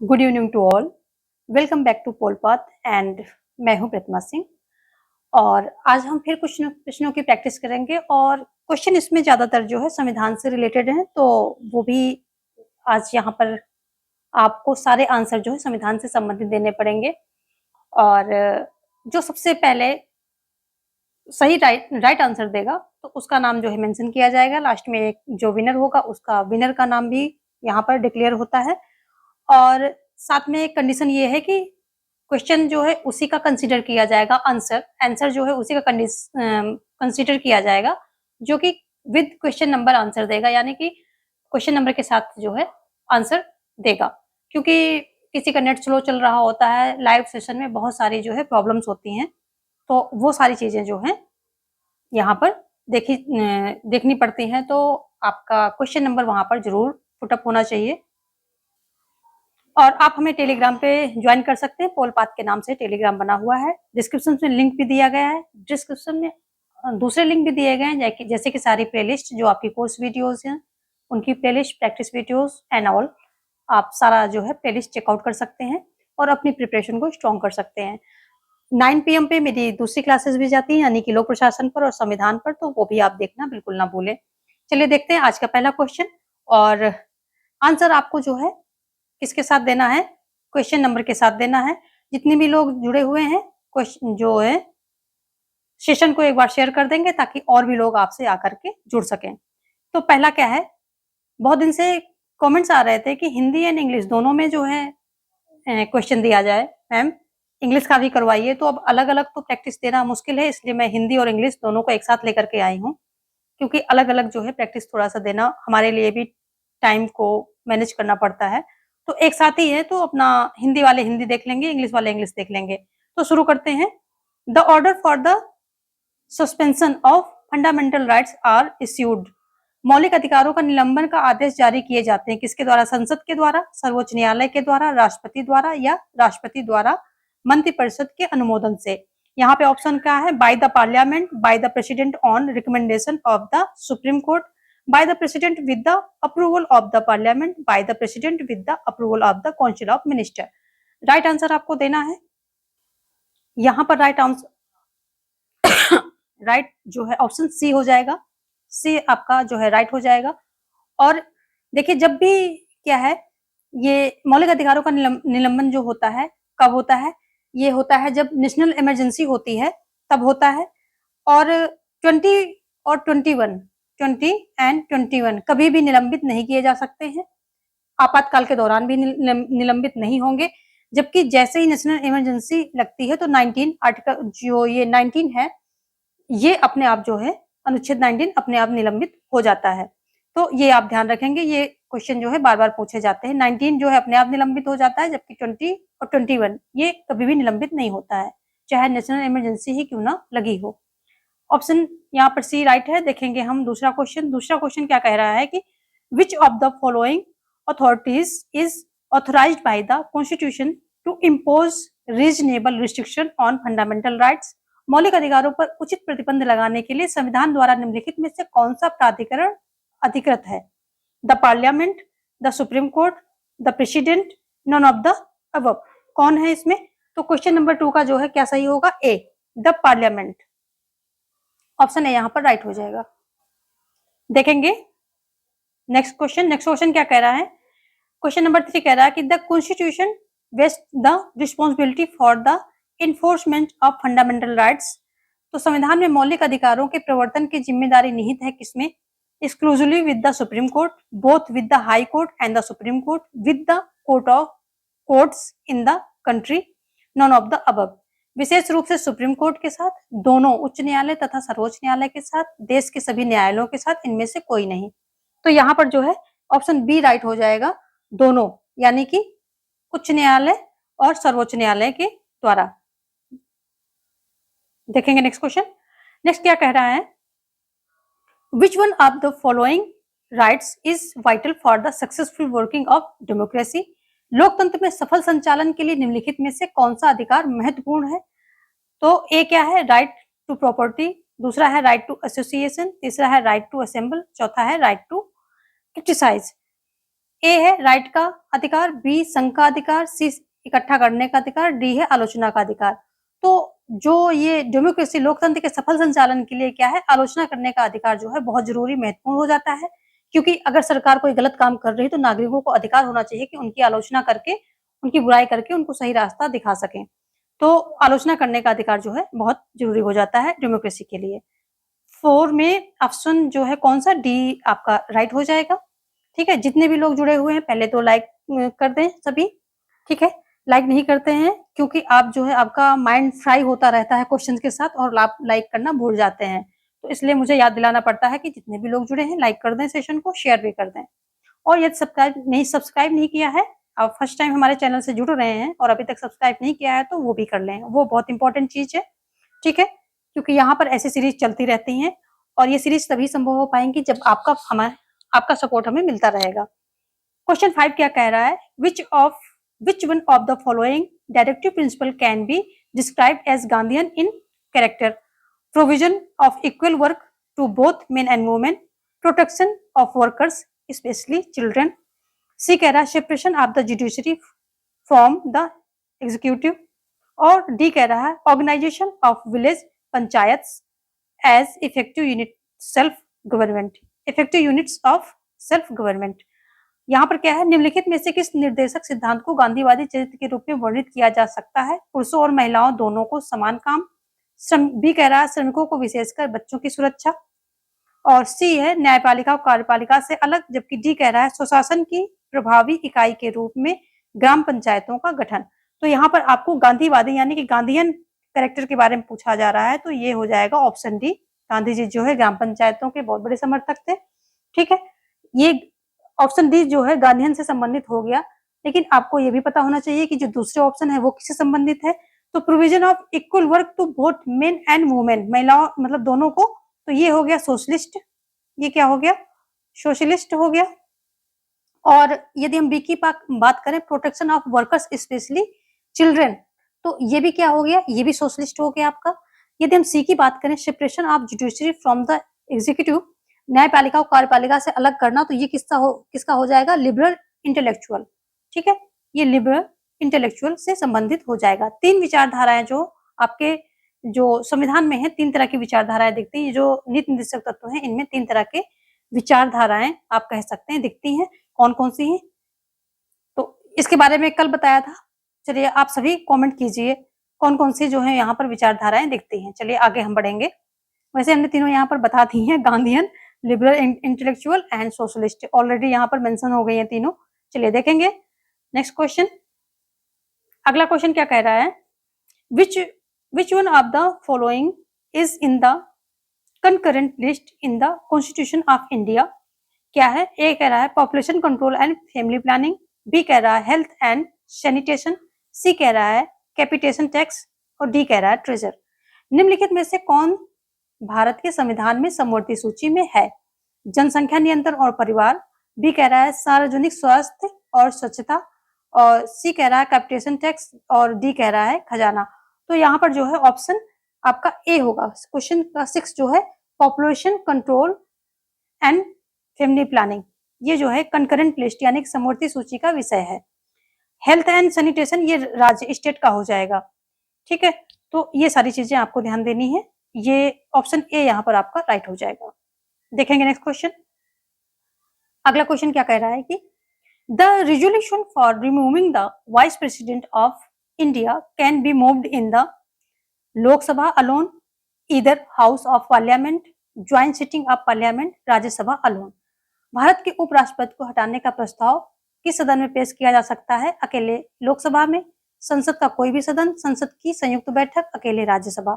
Good evening to all. Welcome back to पोलपाथ and मैं हूं प्रतिमा सिंह। और आज हम फिर कुछ प्रश्नों की प्रैक्टिस करेंगे और क्वेश्चन इसमें ज्यादातर जो है संविधान से रिलेटेड हैं, तो वो भी आज यहाँ पर आपको सारे आंसर जो है संविधान से संबंधित देने पड़ेंगे। और जो सबसे पहले सही राइट आंसर देगा तो उसका नाम जो है मेंशन किया जाएगा। लास्ट में एक जो विनर होगा उसका विनर का नाम भी यहाँ पर डिक्लेयर होता है। और साथ में एक कंडीशन ये है कि क्वेश्चन जो है उसी का कंसीडर किया जाएगा, आंसर जो है उसी का कंसीडर किया जाएगा जो कि विद क्वेश्चन नंबर आंसर देगा, यानी कि क्वेश्चन नंबर के साथ जो है आंसर देगा। क्योंकि किसी का नेट स्लो चल रहा होता है, लाइव सेशन में बहुत सारी जो है प्रॉब्लम्स होती हैं, तो वो सारी चीजें जो है यहाँ पर देखनी पड़ती हैं। तो आपका क्वेश्चन नंबर वहां पर जरूर पुटअप होना चाहिए। और आप हमें टेलीग्राम पे ज्वाइन कर सकते हैं, पोलपाथ के नाम से टेलीग्राम बना हुआ है। डिस्क्रिप्शन में लिंक भी दिया गया है। डिस्क्रिप्शन में दूसरे लिंक भी दिए गए हैं, जैसे कि सारी प्लेलिस्ट जो आपकी कोर्स वीडियोस हैं उनकी playlist, practice videos and all, आप सारा जो है प्लेलिस्ट चेकआउट कर सकते हैं और अपनी प्रिपरेशन को स्ट्रॉन्ग कर सकते हैं। 9 PM पे मेरी दूसरी क्लासेस भी जाती हैं, यानी कि लोक प्रशासन पर और संविधान पर, तो वो भी आप देखना बिल्कुल ना भूलें। चलिए देखते हैं आज का पहला क्वेश्चन। और आंसर आपको जो है किसके साथ देना है, क्वेश्चन नंबर के साथ देना है। जितने भी लोग जुड़े हुए हैं क्वेश्चन जो है सेशन को एक बार शेयर कर देंगे ताकि और भी लोग आपसे आकर के जुड़ सकें। तो पहला क्या है, बहुत दिन से कमेंट्स आ रहे थे कि हिंदी एंड इंग्लिश दोनों में जो है क्वेश्चन दिया जाए, मैम इंग्लिश का भी करवाइए। तो अब अलग अलग तो प्रैक्टिस देना मुश्किल है, इसलिए मैं हिंदी और इंग्लिश दोनों को एक साथ लेकर के आई हूँ, क्योंकि अलग अलग जो है प्रैक्टिस थोड़ा सा देना हमारे लिए भी टाइम को मैनेज करना पड़ता है। तो एक साथ ही है, तो अपना हिंदी वाले हिंदी देख लेंगे, इंग्लिश वाले इंग्लिश देख लेंगे। तो शुरू करते हैं। The order for the suspension of fundamental rights are issued. मौलिक अधिकारों का निलंबन का आदेश जारी किए जाते हैं किसके द्वारा? संसद के द्वारा, सर्वोच्च न्यायालय के द्वारा, राष्ट्रपति द्वारा या राष्ट्रपति द्वारा मंत्रिपरिषद के अनुमोदन से। यहाँ पे ऑप्शन क्या है? By the parliament, by the president on recommendation of the supreme court, by the president with the approval of the parliament, by the president with the approval of the council of minister। Right answer आपको देना है। यहां पर right answer right जो है option C हो जाएगा। सी आपका जो है राइट हो जाएगा। और देखिए, जब भी क्या है, ये मौलिक अधिकारों का निलंबन जो होता है कब होता है? ये होता है जब नेशनल इमरजेंसी होती है, तब होता है। और 20 और 20 एंड 21 कभी भी निलंबित नहीं किए जा सकते हैं, आपातकाल के दौरान भी निलंबित नहीं होंगे। जबकि जैसे ही नेशनल इमरजेंसी लगती है तो 19 आर्टिकल जो ये 19 है, ये अपने आप जो है अनुच्छेद 19 अपने आप निलंबित हो जाता है। तो ये आप ध्यान रखेंगे, ये क्वेश्चन जो है बार बार पूछे जाते हैं। 19 जो है अपने आप निलंबित हो जाता है, जबकि 20 और 21 ये कभी भी निलंबित नहीं होता है, चाहे नेशनल इमरजेंसी ही क्यों ना लगी हो। ऑप्शन यहाँ पर सी राइट है। देखेंगे हम दूसरा क्वेश्चन क्या कह रहा है कि which of the following authorities is authorized by the constitution to impose reasonable restriction on fundamental rights. मौलिक अधिकारों पर उचित प्रतिबंध लगाने के लिए संविधान द्वारा निम्नलिखित में से कौन सा प्राधिकरण अधिकृत है? The parliament, the supreme court, the president, none of the above. कौन है इसमें? तो क्वेश्चन नंबर 2 का जो है क्या सही होगा? ए, द पार्लियामेंट। ऑप्शन ए यहाँ पर राइट हो जाएगा। देखेंगे नेक्स्ट क्वेश्चन क्या कह रहा है। क्वेश्चन नंबर 3 कह रहा है कि the constitution vest the responsibility for the enforcement of fundamental rights. तो संविधान में मौलिक अधिकारों के प्रवर्तन की जिम्मेदारी निहित है किसमें? Exclusively with the supreme court, both with the high court and the supreme court, with the court of courts in the country, none of the above. विशेष रूप से सुप्रीम कोर्ट के साथ, दोनों उच्च न्यायालय तथा सर्वोच्च न्यायालय के साथ, देश के सभी न्यायालयों के साथ, इनमें से कोई नहीं। तो यहाँ पर जो है ऑप्शन बी राइट हो जाएगा, दोनों, यानी कि उच्च न्यायालय और सर्वोच्च न्यायालय के द्वारा। देखेंगे नेक्स्ट क्या कह रहा है। Which one of the following rights is vital for the successful working of democracy. लोकतंत्र में सफल संचालन के लिए निम्नलिखित में से कौन सा अधिकार महत्वपूर्ण है? तो ए क्या है? राइट टू प्रॉपर्टी, दूसरा है राइट टू एसोसिएशन, तीसरा है राइट टू असेंबल, चौथा है राइट टू क्रिटिसाइज। ए है राइट का अधिकार, बी संघ का अधिकार, सी इकट्ठा करने का अधिकार, डी है आलोचना का अधिकार। तो जो ये डेमोक्रेसी लोकतंत्र के सफल संचालन के लिए क्या है, आलोचना करने का अधिकार जो है बहुत जरूरी महत्वपूर्ण हो जाता है, क्योंकि अगर सरकार कोई गलत काम कर रही है तो नागरिकों को अधिकार होना चाहिए कि उनकी आलोचना करके, उनकी बुराई करके उनको सही रास्ता दिखा सकें। तो आलोचना करने का अधिकार जो है बहुत जरूरी हो जाता है डेमोक्रेसी के लिए। 4 में ऑप्शन जो है कौन सा, डी आपका राइट हो जाएगा। ठीक है, जितने भी लोग जुड़े हुए हैं पहले तो लाइक कर दें सभी। ठीक है, लाइक नहीं करते हैं क्योंकि आप जो है आपका माइंड फ्राई होता रहता है क्वेश्चन के साथ और आप लाइक करना भूल जाते हैं, तो इसलिए मुझे याद दिलाना पड़ता है कि जितने भी लोग जुड़े हैं लाइक कर दें, सेशन को शेयर भी कर दें। और यदि सब्सक्राइब नहीं किया है, आप फर्स्ट टाइम हमारे चैनल से जुड़ रहे हैं और अभी तक सब्सक्राइब नहीं किया है तो वो भी कर लें, वो बहुत इंपॉर्टेंट चीज है। ठीक है, क्योंकि यहाँ पर ऐसी सीरीज चलती रहती हैं और ये सीरीज तभी संभव हो पाएंगी जब आपका सपोर्ट हमें मिलता रहेगा। क्वेश्चन 5 क्या कह रहा है, which one of the following directive principle can be described as Gandhian in character? Provision of equal work to both men and women, protection of workers especially children, C कह रहा है separation of the judiciary from the executive, और D कह रहा है organization of village panchayats as effective units of self government। यहाँ पर क्या है, निम्नलिखित में से किस निर्देशक सिद्धांत को गांधीवादी चरित्र के रूप में वर्णित किया जा सकता है? पुरुषों और महिलाओं दोनों को समान काम, श्रम बी कह रहा है श्रमिकों को विशेषकर बच्चों की सुरक्षा, और सी है न्यायपालिका और कार्यपालिका से अलग, जबकि डी कह रहा है स्वशासन की प्रभावी इकाई के रूप में ग्राम पंचायतों का गठन। तो यहाँ पर आपको गांधीवादी यानी कि गांधीयन कैरेक्टर के बारे में पूछा जा रहा है, तो ये हो जाएगा ऑप्शन डी। गांधी जी जो है ग्राम पंचायतों के बहुत बड़े समर्थक थे। ठीक है, ये ऑप्शन डी जो है गांधीयन से संबंधित हो गया, लेकिन आपको ये भी पता होना चाहिए कि जो दूसरे ऑप्शन है वो किससे संबंधित है। तो provision of equal work to both men and women, महिलाओं मतलब दोनों को, तो ये हो गया सोशलिस्ट, ये क्या हो गया, सोशलिस्ट हो गया। और यदि हम बी की बात करें, protection of workers specially children, तो ये भी क्या हो गया, ये भी सोशलिस्ट हो गया आपका। यदि हम सी की बात करें, separation of judiciary from the executive, न्यायपालिका और कार्यपालिका से अलग करना, तो ये किसका हो जाएगा, लिबरल इंटेलेक्चुअल। ठीक है, ये लिबरल इंटेलेक्चुअल से संबंधित हो जाएगा। 3 विचारधाराएं जो आपके जो संविधान में है, 3 तरह की विचारधाराएं दिखती हैं। जो नीति निर्देशक तत्व हैं इनमें 3 तरह के विचारधाराएं आप कह सकते हैं दिखती हैं। कौन कौन सी हैं, तो इसके बारे में कल बताया था। चलिए आप सभी कमेंट कीजिए कौन कौन सी जो है यहाँ पर विचारधाराएं दिखती हैं। चलिए आगे हम बढ़ेंगे। वैसे हमने तीनों यहाँ पर बता दी हैं, Gandhian, liberal intellectual and socialist, already यहाँ पर मेंशन हो गई हैं तीनों। चलिए देखेंगे नेक्स्ट क्वेश्चन। अगला क्वेश्चन क्या कह रहा है, which one of the following is in the concurrent list in the Constitution of India? क्या है, ए कह रहा है population control and family planning, B कह रहा है हेल्थ एंड सैनिटेशन, सी कह रहा है कैपिटेशन टैक्स, और डी कह रहा है ट्रेजर। निम्नलिखित में से कौन भारत के संविधान में समवर्ती सूची में है? जनसंख्या नियंत्रण और परिवार, बी कह रहा है सार्वजनिक स्वास्थ्य और स्वच्छता, और सी कह रहा है कैपिटेशन टैक्स, और डी कह रहा है खजाना। तो यहाँ पर जो है ऑप्शन आपका ए होगा। क्वेश्चन का 6 जो है population control and family planning, ये जो है कंकरेंट लिस्ट यानी समवर्ती सूची का विषय है। हेल्थ एंड सैनिटेशन ये राज्य स्टेट का हो जाएगा। ठीक है, तो ये सारी चीजें आपको ध्यान देनी है। ये ऑप्शन ए यहाँ पर आपका राइट हो जाएगा। देखेंगे नेक्स्ट क्वेश्चन। अगला क्वेश्चन क्या कह रहा है कि the resolution for removing the vice president of India can be moved in the Lok Sabha alone, either house of parliament, joint sitting of parliament, Rajya Sabha alone. Bharat के उपराष्ट्रपति को हटाने का प्रस्ताव किस सदन में पेश किया जा सकता है? अकेले लोकसभा में, संसद का कोई भी सदन, संसद की संयुक्त बैठक, अकेले राज्यसभा।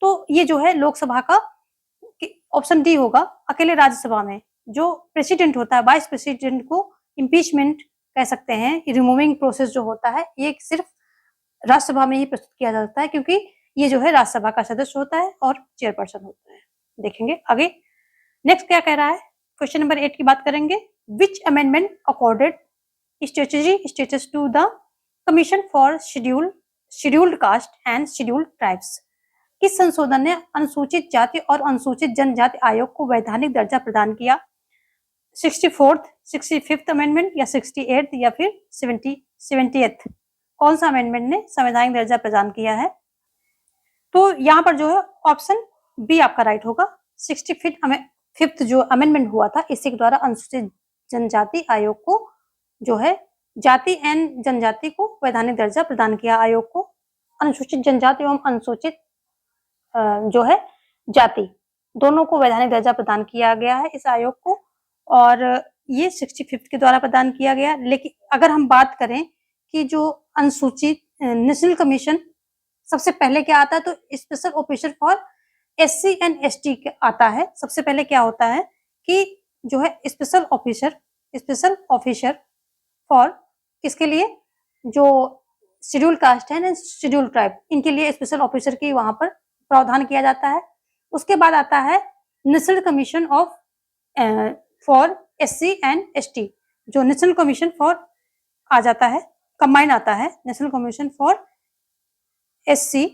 तो ये जो है लोकसभा का ऑप्शन डी होगा, अकेले राज्यसभा में। जो प्रेसिडेंट होता है, वाइस प्रेसिडेंट को इम्पीचमेंट कह सकते हैं, रिमूविंग प्रोसेस जो होता है ये सिर्फ राज्यसभा में ही प्रस्तुत किया जा सकता है, क्योंकि ये जो है राज्यसभा का सदस्य होता है और चेयरपर्सन होता है। देखेंगे आगे नेक्स्ट क्या कह रहा है। क्वेश्चन नंबर 8 की बात करेंगे। Which amendment accorded statutory status to the commission for scheduled caste and scheduled tribes? किस संशोधन ने अनुसूचित जाति और अनुसूचित जनजाति आयोग को वैधानिक दर्जा प्रदान किया? 64th, 65th अमेंडमेंट या 68th या फिर 70th, कौन सा अमेंडमेंट ने संवैधानिक दर्जा प्रदान किया है? तो यहाँ पर जो है ऑप्शन बी आपका राइट होगा। 65th जो अमेंडमेंट हुआ था, इसी के द्वारा अनुसूचित जनजाति आयोग को जो है जाति एवं जनजाति को वैधानिक दर्जा प्रदान किया। आयोग को अनुसूचित जनजाति एवं अनुसूचित जो है जाति दोनों को वैधानिक दर्जा प्रदान किया गया है इस आयोग को, और ये 65th के द्वारा प्रदान किया गया। लेकिन अगर हम बात करें कि जो अनुसूचित नेशनल कमीशन सबसे पहले क्या आता है, तो special officer for SC and ST आता है। सबसे पहले क्या होता है कि जो है स्पेशल ऑफिसर फॉर किसके लिए, जो शेड्यूल कास्ट है ना, शेड्यूल ट्राइब, इनके लिए स्पेशल ऑफिसर की वहां पर प्रावधान किया जाता है। उसके बाद आता है national commission of for SC and ST, जो नेशनल कमीशन फॉर आ जाता है, कंबाइन आता है, national commission for SC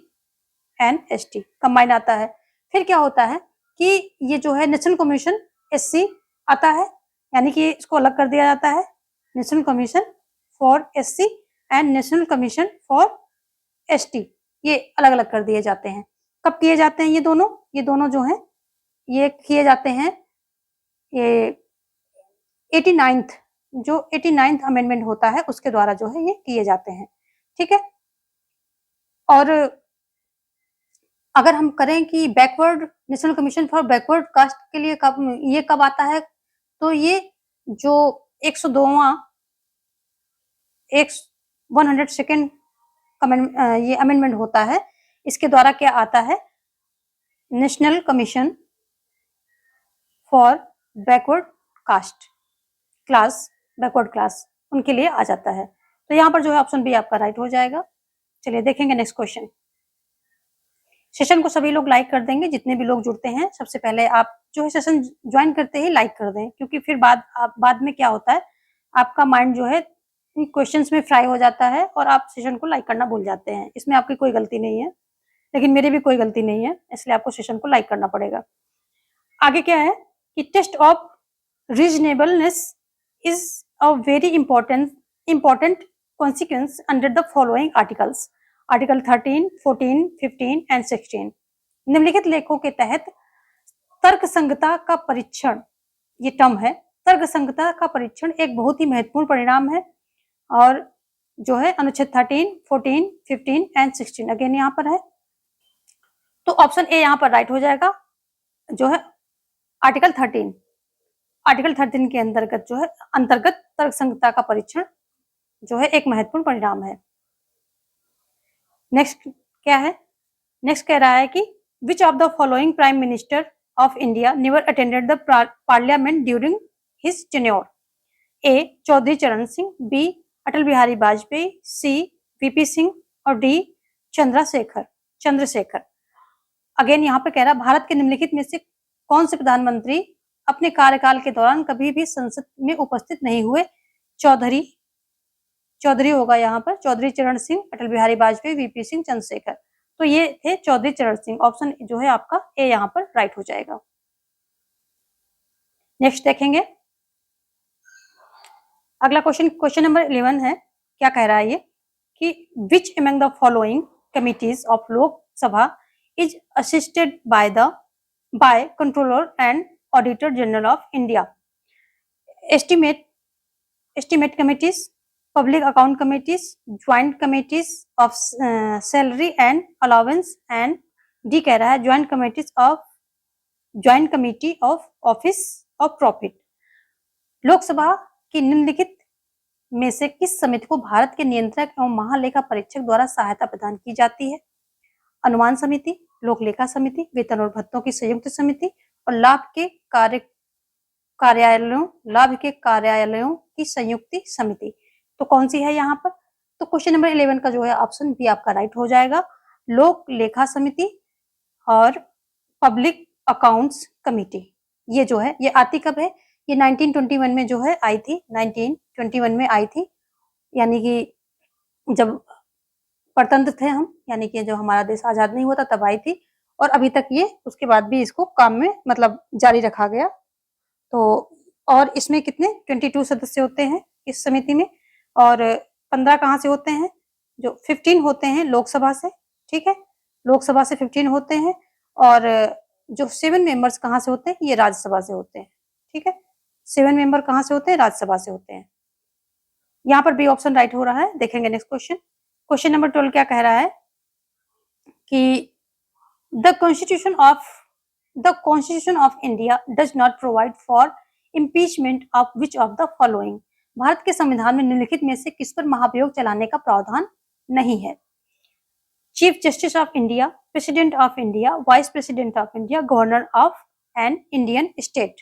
and ST combine आता है। फिर क्या होता है कि ये जो है नेशनल कमीशन SC आता है, यानी कि इसको अलग कर दिया जाता है, national commission for SC and national commission for ST, ये अलग अलग कर दिए जाते हैं। कब किए जाते हैं ये दोनों जो हैं ये किए जाते हैं ये 89th अमेंडमेंट होता है उसके द्वारा जो है ये किए जाते हैं। ठीक है, और अगर हम करें कि backward national commission for backward caste के लिए कब आता है, तो ये जो 102वां 102nd ये अमेंडमेंट होता है, इसके द्वारा क्या आता है, national commission for backward class उनके लिए आ जाता है। तो यहाँ पर जो है ऑप्शन बी आपका राइट हो जाएगा। चलिए देखेंगे नेक्स्ट क्वेश्चन। सेशन को सभी लोग लाइक कर देंगे, जितने भी लोग जुड़ते हैं। सबसे पहले आप जो है सेशन ज्वाइन करते ही लाइक कर दें, क्योंकि फिर बाद में क्या होता है, आपका माइंड जो है इन क्वेश्चंस में फ्राई हो जाता है और आप सेशन को लाइक करना भूल जाते हैं। इसमें आपकी कोई गलती नहीं है, लेकिन मेरी भी कोई गलती नहीं है, इसलिए आपको सेशन को लाइक करना पड़ेगा। आगे क्या है कि test of reasonableness is a very important consequence under the following articles, article 13, 14, 15 and 16। निम्नलिखित लेखों के तहत तर्कसंगता का परीक्षण, ये टर्म है, तर्कसंगता का परीक्षण एक बहुत ही महत्वपूर्ण परिणाम है, और जो है अनुच्छेद 13, 14, 15 एंड 16 अगेन यहाँ पर है। तो ऑप्शन ए यहाँ पर राइट हो जाएगा, जो है आर्टिकल 13 के अंतर्गत जो है तर्कसंगता का परीक्षण जो है एक महत्वपूर्ण परिणाम है। नेक्स्ट क्या है, नेक्स्ट कह रहा है कि which of the following prime minister of India never attended the parliament during his tenure, A Chaudhary Charan Singh, B Atal Bihari Vajpayee, C VP Singh और डी चंद्रशेखर। अगेन यहाँ पे कह रहा है भारत के निम्नलिखित में से कौन से प्रधानमंत्री अपने कार्यकाल के दौरान कभी भी संसद में उपस्थित नहीं हुए। चौधरी होगा यहाँ पर, चौधरी चरण सिंह, अटल बिहारी वाजपेयी, वीपी सिंह, चंद्रशेखर। तो ये थे चौधरी चरण सिंह। ऑप्शन जो है आपका ए यहाँ पर राइट हो जाएगा। नेक्स्ट देखेंगे अगला क्वेश्चन नंबर 11 है। क्या कह रहा है ये कि which among the following committees of Lok Sabha is assisted by controller and auditor general of India, estimate committees, public account committees, joint committees of salary and allowance, and D कह रहा है joint committee of office of profit. Lok Sabha की निम्नलिखित में से किस समिति को भारत के नियंत्रक एवं महालेखा परीक्षक द्वारा सहायता प्रदान की जाती है। अनुमान समिति, लोक लेखा समिति, वेतन और भत्तों की संयुक्त समिति और लाभ के कार्यालयों की संयुक्त समिति। तो कौन सी है यहाँ पर, तो क्वेश्चन नंबर 11 का जो है ऑप्शन बी आपका राइट हो जाएगा, लोक लेखा समिति और पब्लिक अकाउंट्स कमिटी। ये जो है ये आती कब है, ये 1921 में जो है आई थी, 1921 में आई थी, यानी कि जब परतंत्र थे हम, यानी कि जब हमारा देश आजाद नहीं हुआ था तब आई थी, और अभी तक ये उसके बाद भी इसको काम में मतलब जारी रखा गया। तो और इसमें कितने 22 सदस्य होते हैं इस समिति में, और 15 कहाँ से होते हैं, जो 15 होते हैं लोकसभा से, ठीक है, लोकसभा से 15 होते हैं, और जो 7 मेंबर्स कहाँ से होते हैं, ये राज्यसभा से होते हैं, ठीक है, 7 मेंबर कहाँ से होते हैं, राज्यसभा से होते हैं। यहाँ पर बी ऑप्शन राइट हो रहा है। देखेंगे नेक्स्ट क्वेश्चन। क्वेश्चन नंबर 12 क्या कह रहा है कि the constitution of India does not provide for impeachment of which of the following. Bharat के संविधान में निम्नलिखित में से किस पर महाभियोग चलाने का प्रावधान नहीं है। Chief justice of India, president of India, vice president of India, governor of an Indian state.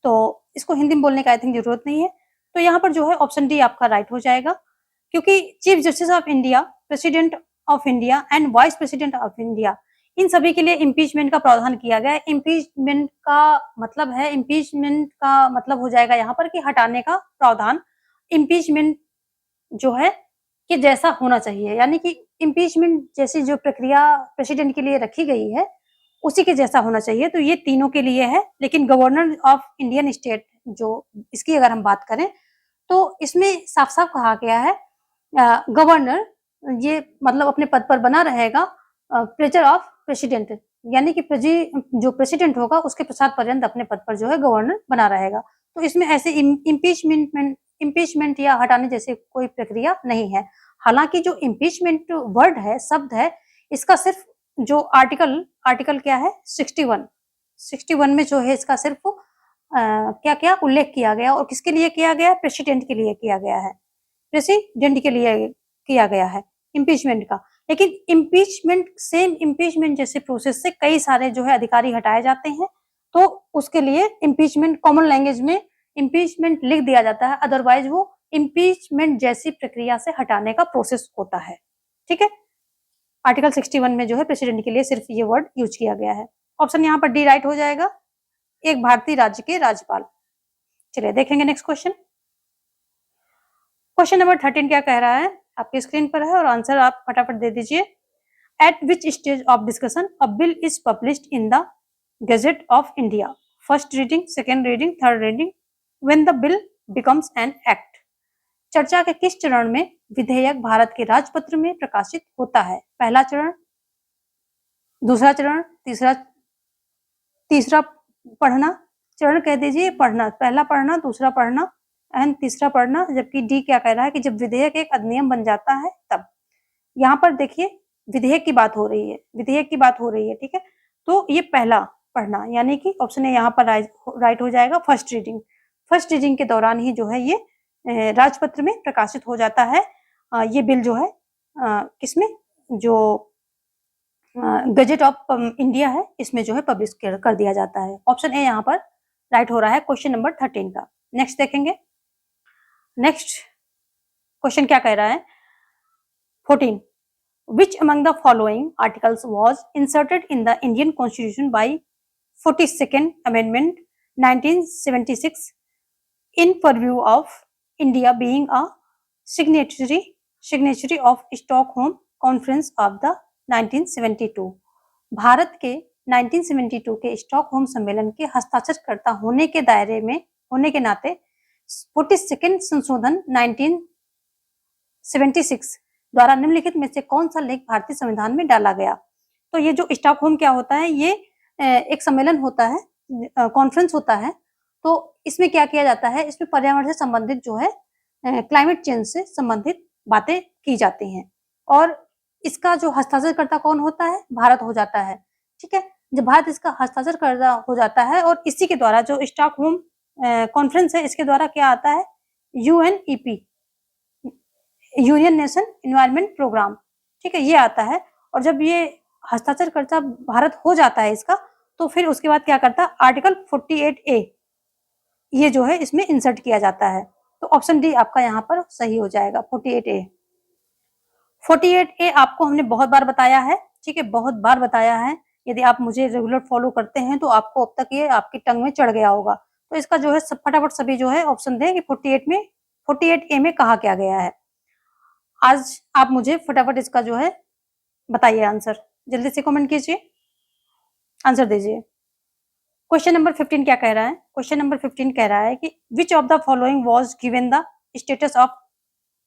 तो इसको हिंदी में बोलने का आई थिंक जरूरत नहीं है। तो यहाँ पर जो है ऑप्शन डी आपका राइट हो जाएगा, क्योंकि chief justice of India, president of India and vice president of India, इन सभी के लिए इम्पीचमेंट का प्रावधान किया गया है। इम्पीचमेंट का मतलब हो जाएगा यहाँ पर कि हटाने का प्रावधान इम्पीचमेंट जो है कि जैसा होना चाहिए, यानी कि इम्पीचमेंट जैसी जो प्रक्रिया प्रेसिडेंट के लिए रखी गई है उसी के जैसा होना चाहिए। तो ये तीनों के लिए है, लेकिन गवर्नर ऑफ इंडियन स्टेट जो इसकी अगर हम बात करें तो इसमें साफ साफ कहा गया है गवर्नर ये मतलब अपने पद पर बना रहेगा प्रेजर ऑफ प्रेसिडेंट, यानी कि जो प्रेसिडेंट होगा उसके पश्चात पर्यंत अपने पद पर जो है गवर्नर बना रहेगा। तो इसमें ऐसे इम्पीचमेंट या हटाने जैसे कोई प्रक्रिया नहीं है। हालांकि जो इम्पीचमेंट वर्ड है, शब्द है, इसका सिर्फ जो आर्टिकल क्या है 61 में जो है इसका सिर्फ क्या क्या उल्लेख किया गया, और किसके लिए किया गया, प्रेसिडेंट के लिए किया गया है, प्रेसिडेंट के लिए किया गया है इम्पीचमेंट का। लेकिन इम्पीचमेंट जैसे प्रोसेस से कई सारे जो है अधिकारी हटाए जाते हैं, तो उसके लिए इम्पीचमेंट कॉमन लैंग्वेज में इम्पीचमेंट लिख दिया जाता है, अदरवाइज वो इम्पीचमेंट जैसी प्रक्रिया से हटाने का प्रोसेस होता है, ठीक है। आर्टिकल 61 में जो है प्रेसिडेंट के लिए सिर्फ ये वर्ड यूज किया गया है। ऑप्शन यहाँ पर डी राइट हो जाएगा, एक भारतीय राज्य के राज्यपाल। चलिए देखेंगे नेक्स्ट क्वेश्चन। क्वेश्चन नंबर 13 क्या कह रहा है, आपकी स्क्रीन पर है और आंसर आप फटाफट दे दीजिए। At which stage of discussion a bill is published in the gazette of India, first reading, second reading, third reading, when the bill becomes an act. चर्चा के किस चरण में विधेयक भारत के राजपत्र में प्रकाशित होता है। पहला चरण, दूसरा चरण, तीसरा पढ़ना, चरण कह दीजिए पढ़ना, पहला पढ़ना, दूसरा पढ़ना एंड तीसरा पढ़ना, जबकि डी क्या कह रहा है कि जब विधेयक एक अधिनियम बन जाता है तब। यहाँ पर देखिए विधेयक की बात हो रही है, ठीक है। तो ये पहला पढ़ना, यानी कि ऑप्शन ए यहाँ पर राइट हो जाएगा, फर्स्ट रीडिंग के दौरान ही जो है ये राजपत्र में प्रकाशित हो जाता है। ये बिल जो है किसमें, जो गजेट ऑफ इंडिया है इसमें जो है पब्लिश कर दिया जाता है। ऑप्शन ए यहाँ पर राइट हो रहा है क्वेश्चन नंबर 13 का। नेक्स्ट देखेंगे, नेक्स्ट क्वेश्चन क्या कह रहा है 14, which among the following articles was inserted in the Indian Constitution by 42nd Amendment 1976 in purview of India being a signatory of Stockholm Conference of the 1972। Bharat के 1972 के Stockholm सम्मेलन के हस्ताक्षरकर्ता होने के दायरे में होने के नाते 42nd संशोधन 1976 द्वारा निम्नलिखित में से कौन सा लेख भारतीय संविधान में डाला गया। तो ये जो स्टॉकहोम क्या होता है, ये एक सम्मेलन होता है, कॉन्फ्रेंस होता है। तो इसमें क्या किया जाता है, इसमें पर्यावरण से संबंधित जो है क्लाइमेट चेंज से संबंधित बातें की जाती हैं, और इसका जो हस्ताक्षरकर्ता कौन होता है, भारत हो जाता है, ठीक है। जब भारत इसका हस्ताक्षरकर्ता हो जाता है और इसी के द्वारा जो स्टॉकहोम कॉन्फ्रेंस है इसके द्वारा क्या आता है, UNEP, union nation environment programme, ठीक है, ये आता है। और जब ये हस्ताक्षरकर्ता भारत हो जाता है इसका, तो फिर उसके बाद क्या करता है, आर्टिकल 48A ये जो है इसमें इंसर्ट किया जाता है। तो ऑप्शन डी आपका यहाँ पर सही हो जाएगा, 48A। 48A आपको हमने बहुत बार बताया है, ठीक है, बहुत बार बताया है। यदि आप मुझे रेगुलर फॉलो करते हैं तो आपको अब तक ये आपकी टंग में चढ़ गया होगा। तो इसका जो है फटाफट सभी जो है ऑप्शन दें कि 48A में कहा क्या गया है। आज आप मुझे फटाफट इसका जो है बताइए आंसर, जल्दी से कमेंट कीजिए, आंसर दीजिए। क्वेश्चन नंबर 15 क्या कह रहा है? क्वेश्चन नंबर 15 कह रहा है कि which of the following was given the status of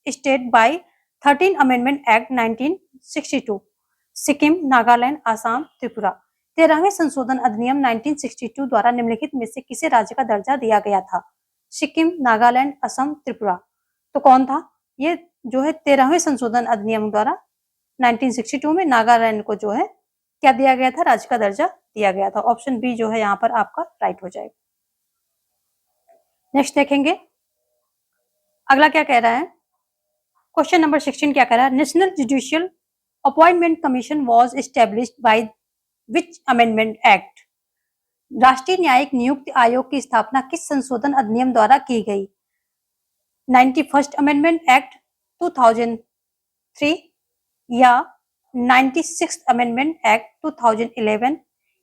state by 13 amendment act 1962? Sikkim, Nagaland, Assam, Tripura. 13वें संशोधन अधिनियम 1962 द्वारा निम्नलिखित में से किसे राज्य का दर्जा दिया गया था? सिक्किम, नागालैंड, असम, त्रिपुरा। तो कौन था? ये जो है 13वें संशोधन अधिनियम द्वारा 1962 में नागालैंड को जो है क्या दिया गया था? राज्य का दर्जा दिया गया था। ऑप्शन बी जो है यहाँ पर आपका राइट हो जाएगा। नेक्स्ट देखेंगे अगला क्या कह रहा है। क्वेश्चन नंबर 16 क्या कह रहा है? National judicial appointment commission was established by which amendment act? राष्ट्रीय न्यायिक नियुक्ति आयोग की स्थापना किस संशोधन अधिनियम द्वारा की गई? 91st अमेंडमेंट एक्ट 2003 या 96th अमेंडमेंट एक्ट 2011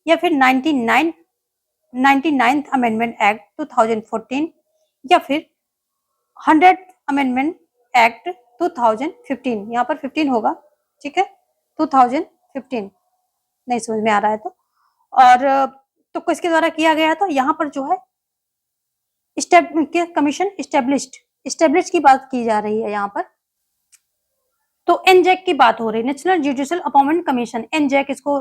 या फिर 99th अमेंडमेंट एक्ट 2014 या फिर 100th अमेंडमेंट एक्ट 2015। यहाँ पर 15 होगा, ठीक है, 2015 नहीं समझ में आ रहा है तो। और तो किसके द्वारा किया गया? तो यहाँ पर जो है कमीशन इस्टेब्लिश की बात की जा रही है यहाँ पर। तो एनजेक की बात हो रही है, नेशनल जुडिशियल अपॉइंटमेंट कमीशन, एनजेक इसको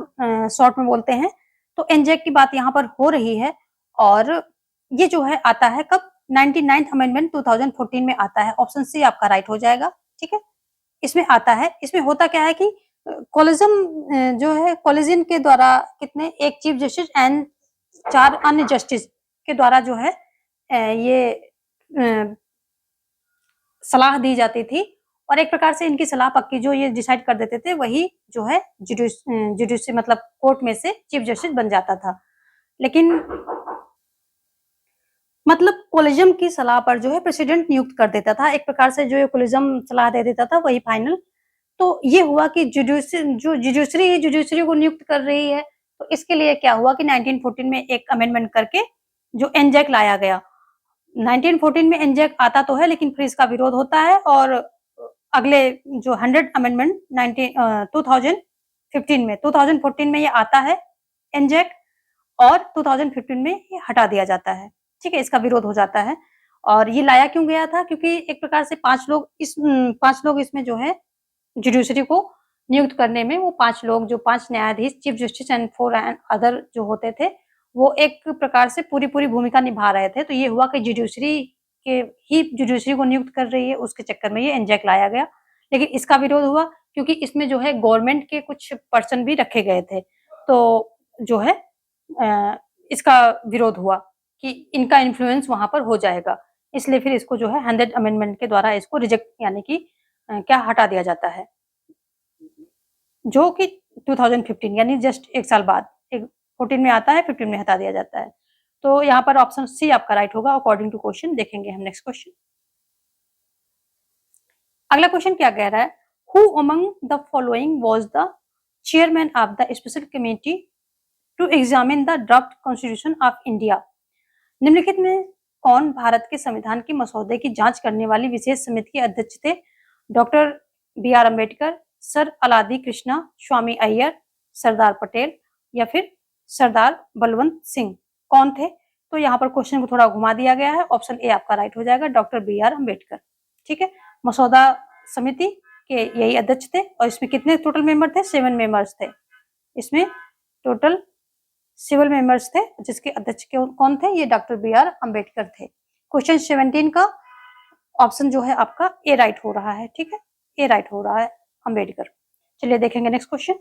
शॉर्ट में बोलते हैं। तो एनजेक की बात यहाँ पर हो रही है और ये जो है आता है कब? 99th अमेंडमेंट 2014 में आता है। ऑप्शन सी आपका राइट हो जाएगा, ठीक है। इसमें आता है, इसमें होता क्या है कि कॉलिजम जो है कॉलिजन के द्वारा कितने, एक चीफ जस्टिस एंड 4 अन्य जस्टिस के द्वारा जो है ये सलाह दी जाती थी और एक प्रकार से इनकी सलाह पक्की जो ये डिसाइड कर देते थे वही जो है जुडिशरी मतलब कोर्ट में से चीफ जस्टिस बन जाता था। लेकिन मतलब कोलिजम की सलाह पर जो है प्रेसिडेंट नियुक्त कर देता था, एक प्रकार से जो कोलिजम सलाह दे देता था वही फाइनल। तो ये हुआ कि जुडिशरी को नियुक्त कर रही है, तो इसके लिए क्या हुआ कि 1914 में एक अमेंडमेंट करके जो एनजेक लाया गया। 1914 में एनजेक आता तो है लेकिन फिर इसका विरोध होता है और अगले जो 100 अमेंडमेंट 2014 में ये आता है एनजेक और 2015 में ये हटा दिया जाता है, ठीक है, इसका विरोध हो जाता है। और ये लाया क्यों गया था? क्योंकि एक प्रकार से 5 लोग इसमें जो है जुडिशरी को नियुक्त करने में, वो 5 लोग जो 5 न्यायाधीश, chief justice and 4 and other जो होते थे, वो एक प्रकार से पूरी भूमिका निभा रहे थे। तो ये हुआ कि जुडिशरी को नियुक्त कर रही है, उसके चक्कर में ये एनजेक लाया गया। लेकिन इसका विरोध हुआ क्योंकि इसमें जो है गवर्नमेंट के कुछ पर्सन भी रखे गए थे। तो जो है इसका विरोध हुआ कि इनका इन्फ्लुएंस वहां पर हो जाएगा, इसलिए फिर इसको जो है 100 अमेंडमेंट के द्वारा इसको रिजेक्ट यानी कि क्या हटा दिया जाता है, जो कि 2015 यानी जस्ट एक साल बाद 14 में आता है, 15 में हटा दिया जाता है। तो यहाँ पर ऑप्शन सी आपका राइट होगा अकॉर्डिंग टू क्वेश्चन। देखेंगे हम नेक्स्ट क्वेश्चन। अगला क्वेश्चन क्या कह रहा है? Who among the following was the chairman of the special committee to examine the draft constitution of India? निम्नलिखित में कौन भारत के संविधान के मसौदे की जांच करने वाली विशेष समिति के अध्यक्ष थे? Doctor B R Ambedkar, sir Alladi Krishnaswami Ayyar, Sardar Patel या फिर सरदार बलवंत सिंह, कौन थे? तो यहाँ पर क्वेश्चन को थोड़ा घुमा दिया गया है। ऑप्शन ए आपका राइट हो जाएगा, डॉक्टर बी आर अम्बेडकर, ठीक है। मसौदा समिति के यही अध्यक्ष थे और इसमें कितने टोटल मेंबर थे? 7 मेंबर्स थे। इसमें टोटल 7 मेंबर्स थे जिसके अध्यक्ष कौन थे? ये डॉक्टर बी आर अम्बेडकर थे। क्वेश्चन 17 का ऑप्शन जो है आपका ए राइट हो रहा है, ठीक है, ए राइट हो रहा है, अम्बेडकर। चलिए देखेंगे नेक्स्ट क्वेश्चन।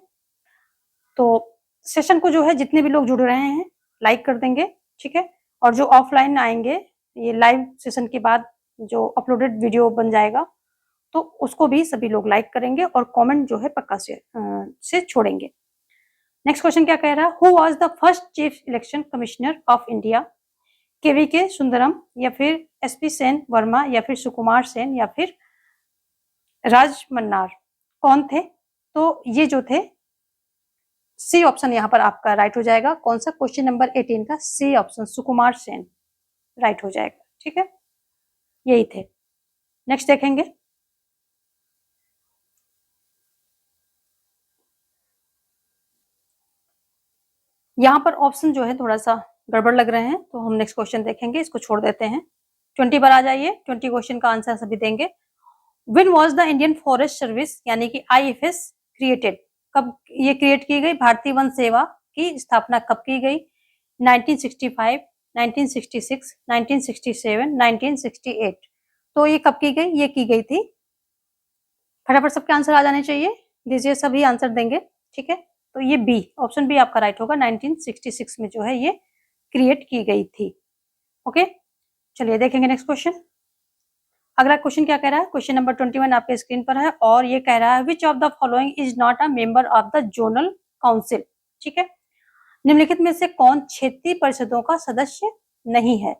तो सेशन को जो है जितने भी लोग जुड़ रहे हैं लाइक कर देंगे, ठीक है, और जो ऑफलाइन आएंगे ये लाइव सेशन के बाद जो अपलोडेड वीडियो बन जाएगा तो उसको भी सभी लोग लाइक करेंगे और कमेंट जो है पक्का से छोड़ेंगे। नेक्स्ट क्वेश्चन क्या कह रहा है? Who was the first chief election commissioner of India? KVK Sundaram या फिर एसपी सेन वर्मा या फिर सुकुमार सेन या फिर राज मन्नार, कौन थे? तो ये जो थे सी ऑप्शन यहाँ पर आपका राइट हो जाएगा। कौन सा? क्वेश्चन नंबर 18 का C option, Sukumar Sen right हो जाएगा, ठीक है, यही थे। नेक्स्ट देखेंगे। यहाँ पर ऑप्शन जो है थोड़ा सा गड़बड़ लग रहे हैं तो हम नेक्स्ट क्वेश्चन देखेंगे, इसको छोड़ देते हैं। 20 पर आ जाइए, 20 क्वेश्चन का आंसर सभी देंगे। When was the Indian Forest Service यानी कि IFS क्रिएटेड? कब ये क्रिएट की गई? भारतीय वन सेवा की स्थापना कब की गई? 1965, 1966, 1967, 1968। तो ये कब की गई? ये की गई थी, फटाफट सबके आंसर आ जाने चाहिए, दीजिए, सभी आंसर देंगे, ठीक है। तो ये बी, ऑप्शन बी आपका राइट होगा, 1966 में जो है ये क्रिएट की गई थी। ओके, चलिए देखेंगे नेक्स्ट क्वेश्चन। अगला क्वेश्चन क्या कह रहा है? क्वेश्चन नंबर 21 आपके स्क्रीन पर है और ये कह रहा है विच of the following is not a member of the zonal council, ठीक है। निम्नलिखित में से कौन क्षेत्रीय परिषदों का सदस्य नहीं है?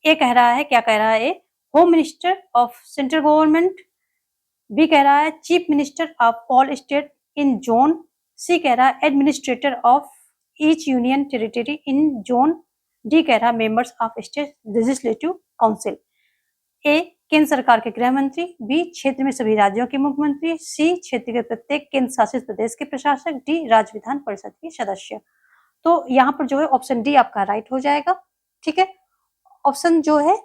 ए कह रहा है, क्या कह रहा है? A, home minister of central government. B कह रहा है chief minister of all state in zone. C कह रहा है administrator of each union territory in zone. D कह रहा है members of state legislative council. A, केंद्र सरकार के गृह मंत्री। बी, क्षेत्र में सभी राज्यों के मुख्यमंत्री। सी, क्षेत्र के प्रत्येक केंद्र शासित प्रदेश के प्रशासक। डी, राज्य विधान परिषद के सदस्य। तो यहाँ पर जो है ऑप्शन डी आपका राइट हो जाएगा, ठीक है। ऑप्शन जो है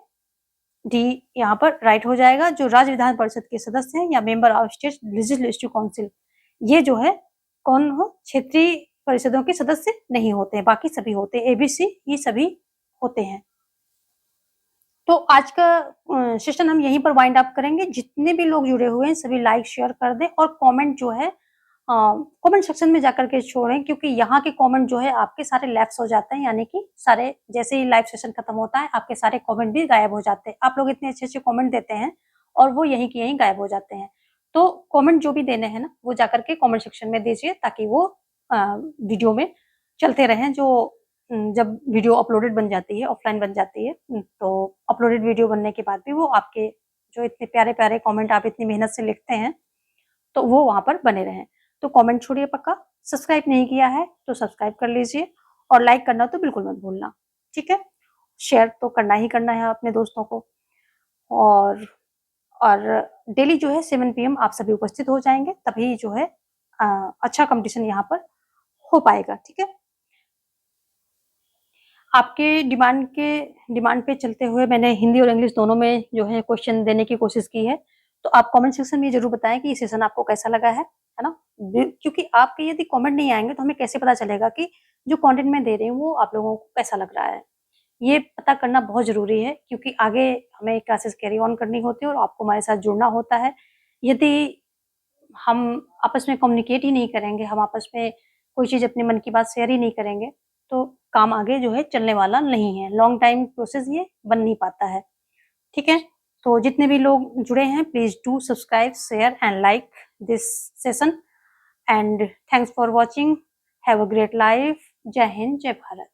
डी यहाँ पर राइट हो जाएगा। जो राज्य विधान परिषद के सदस्य हैं या member of state legislative council, ये जो है कौन हो? क्षेत्रीय परिषदों के सदस्य नहीं होते हैं, बाकी सभी होते हैं, एबीसी ये सभी होते हैं। तो आज का सेशन हम यहीं पर वाइंड अप करेंगे। जितने भी लोग जुड़े हुए हैं सभी लाइक शेयर कर दें और कमेंट जो है कमेंट सेक्शन में जाकर के छोड़ें, क्योंकि यहाँ के कमेंट जो है आपके सारे लैप्स हो जाते हैं, यानी कि सारे जैसे ही लाइव सेशन खत्म होता है आपके सारे कमेंट भी गायब हो जाते हैं। आप लोग इतने अच्छे अच्छे कमेंट देते हैं और वो यहीं के यहीं गायब हो जाते हैं। तो कमेंट जो भी देने हैं ना वो जाकर के कमेंट सेक्शन में दीजिए, ताकि वो वीडियो में चलते रहें। जो जब वीडियो अपलोडेड बन जाती है, ऑफलाइन बन जाती है, तो अपलोडेड वीडियो बनने के बाद भी वो आपके जो इतने प्यारे प्यारे कमेंट आप इतनी मेहनत से लिखते हैं तो वो वहां पर बने रहें। तो कमेंट छोड़िए पक्का, सब्सक्राइब नहीं किया है तो सब्सक्राइब कर लीजिए और लाइक करना तो बिल्कुल मत भूलना, ठीक है। शेयर तो करना ही करना है अपने दोस्तों को। और डेली जो है 7 PM आप सभी उपस्थित हो जाएंगे, तभी जो है अच्छा कंपटीशन यहाँ पर हो पाएगा, ठीक है। आपके डिमांड पे चलते हुए मैंने हिंदी और इंग्लिश दोनों में जो है क्वेश्चन देने की कोशिश की है। तो आप कमेंट सेक्शन में जरूर बताएं कि ये सेशन आपको कैसा लगा है ना। क्योंकि आपके यदि कमेंट नहीं आएंगे तो हमें कैसे पता चलेगा कि जो कंटेंट मैं दे रही हूँ वो आप लोगों को कैसा लग रहा है। ये पता करना बहुत जरूरी है, क्योंकि आगे हमें क्लासेस कैरी ऑन करनी होती है और आपको हमारे साथ जुड़ना होता है। यदि हम आपस में कम्युनिकेट ही नहीं करेंगे, हम आपस में कोई चीज़ अपने मन की बात शेयर ही नहीं करेंगे, तो काम आगे जो है चलने वाला नहीं है। लॉन्ग टाइम प्रोसेस ये बन नहीं पाता है, ठीक है। तो जितने भी लोग जुड़े हैं please do subscribe, share and like this session and thanks for watching. Have a great life. जय हिंद, जय भारत।